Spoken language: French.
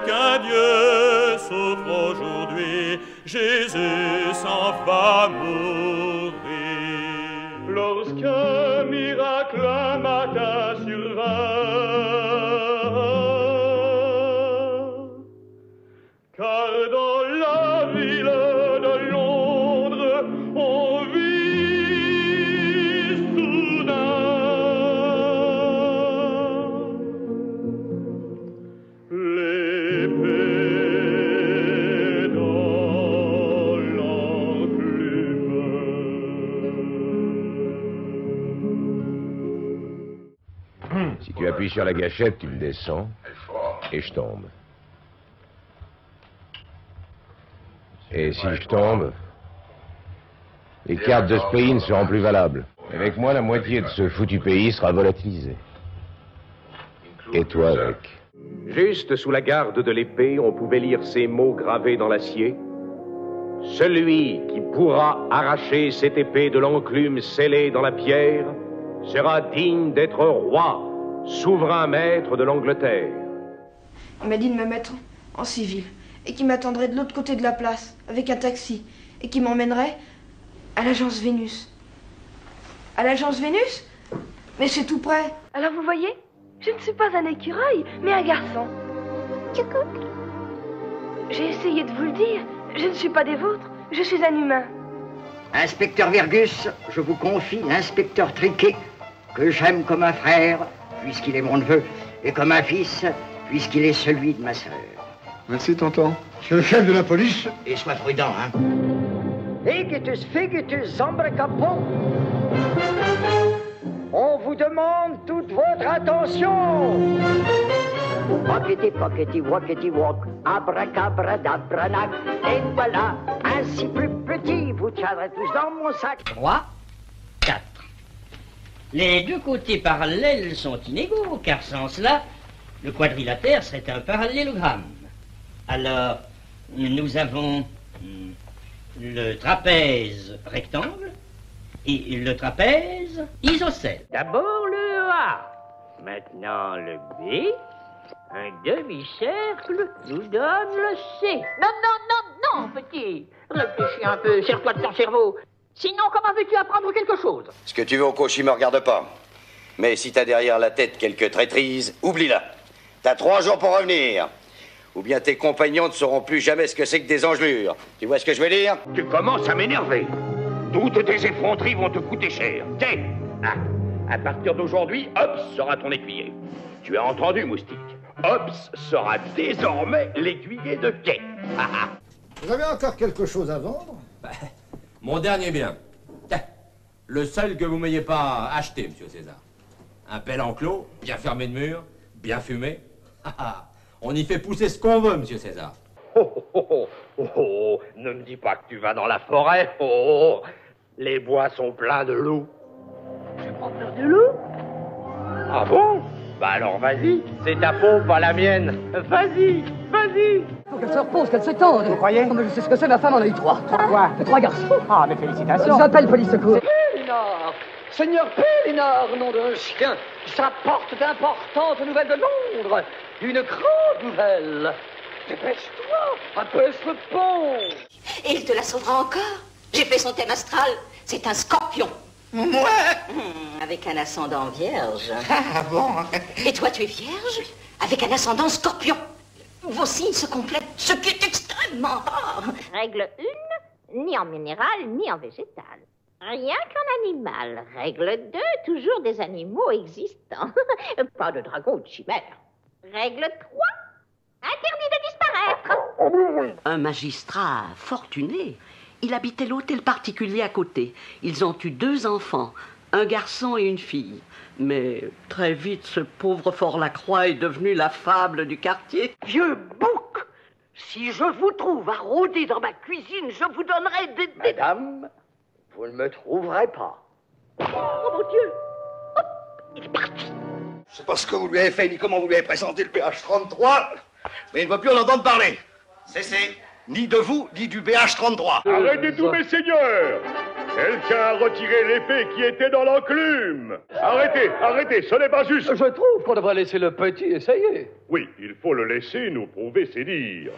qu'un Dieu souffre aujourd'hui, Jésus s'en va mourir. Lorsqu'un miracle un matin survint, car dans la ville de Londres, on vit soudain l'épée dans l'enclume. Si tu appuies sur la gâchette, tu me descends et je tombe. Et si je tombe, les cartes de ce pays ne seront plus valables. Avec moi, la moitié de ce foutu pays sera volatilisée. Et toi avec. Juste sous la garde de l'épée, on pouvait lire ces mots gravés dans l'acier. Celui qui pourra arracher cette épée de l'enclume scellée dans la pierre sera digne d'être roi, souverain maître de l'Angleterre. Il m'a dit de me mettre en civil et qu'il m'attendrait de l'autre côté de la place avec un taxi et qui m'emmènerait à l'agence Vénus. À l'agence Vénus? Mais c'est tout près. Alors vous voyez, je ne suis pas un écureuil, mais un garçon. Tchoukouk. J'ai essayé de vous le dire, je ne suis pas des vôtres, je suis un humain. Inspecteur Virgus, je vous confie l'inspecteur Triquet, que j'aime comme un frère, puisqu'il est mon neveu, et comme un fils, puisqu'il est celui de ma sœur. Merci, tonton. C'est le chef de la police. Et sois prudent, hein. Figitus, figitus, zambre capon. On vous demande toute votre attention. Pockety, pockety, walkety, walk, abracabradabranach. Et voilà, ainsi plus petit, vous tiendrez tous dans mon sac. 3, 4. Les deux côtés parallèles sont inégaux, car sans cela, le quadrilatère serait un parallélogramme. Alors, nous avons le trapèze rectangle et le trapèze isocèle. D'abord le A, maintenant le B, un demi-cercle nous donne le C. Non, petit. Réfléchis un peu, serre-toi de ton cerveau. Sinon, comment veux-tu apprendre quelque chose? Ce que tu veux au coach, il me regarde pas. Mais si t'as derrière la tête quelques traîtrises, oublie-la. T'as 3 jours pour revenir. Ou bien tes compagnons ne sauront plus jamais ce que c'est que des engelures. Tu vois ce que je veux dire? Tu commences à m'énerver. Toutes tes effronteries vont te coûter cher. Tiens, à partir d'aujourd'hui, Hobbs sera ton écuyer. Tu as entendu, moustique? Hobbs sera désormais l'écuyer de Kay. Vous avez encore quelque chose à vendre? Mon dernier bien. Le seul que vous m'ayez pas acheté, monsieur César. Un bel enclos, bien fermé de murs, bien fumé. On y fait pousser ce qu'on veut, monsieur César. Ne me dis pas que tu vas dans la forêt. Les bois sont pleins de loups. J'ai pas peur de loup. Ah bon? Bah alors vas-y, c'est ta peau, pas la mienne. Vas-y. Faut qu'elle se repose, qu'elle s'étende. Vous croyez? Non, mais je sais ce que c'est, ma femme en a eu 3. Quoi? 3 garçons. Ah, mais félicitations. J'appelle police secours. Pélinor, Seigneur Pélinor, nom d'un chien, j'apporte d'importantes nouvelles de Londres. Une grande nouvelle. Dépêche-toi, abaisse le pont. Et il te la sauvera encore. J'ai fait son thème astral. C'est un scorpion. Moi? Avec un ascendant vierge. Ah bon? Et toi, tu es vierge? Avec un ascendant scorpion. Vos signes se complètent, ce qui est extrêmement rare. Règle 1, ni en minéral, ni en végétal. Rien qu'en animal. Règle 2, toujours des animaux existants. Pas de dragon ou de chimère. Règle 3, interdit de disparaître. Un magistrat fortuné. Il habitait l'hôtel particulier à côté. Ils ont eu 2 enfants, un garçon et une fille. Mais très vite, ce pauvre Fort-Lacroix est devenu la fable du quartier. Vieux bouc, si je vous trouve à rôder dans ma cuisine, je vous donnerai des... Madame, vous ne me trouverez pas. Oh mon Dieu! Oh, il est parti. Je sais pas ce que vous lui avez fait, ni comment vous lui avez présenté le BH33, mais il ne va plus en entendre parler. Cessez. Ni de vous, ni du BH33. Arrêtez tout, mes seigneurs! Quelqu'un a retiré l'épée qui était dans l'enclume. Arrêtez, arrêtez, ce n'est pas juste. Je trouve qu'on devrait laisser le petit essayer. Oui, il faut le laisser nous prouver ses dires.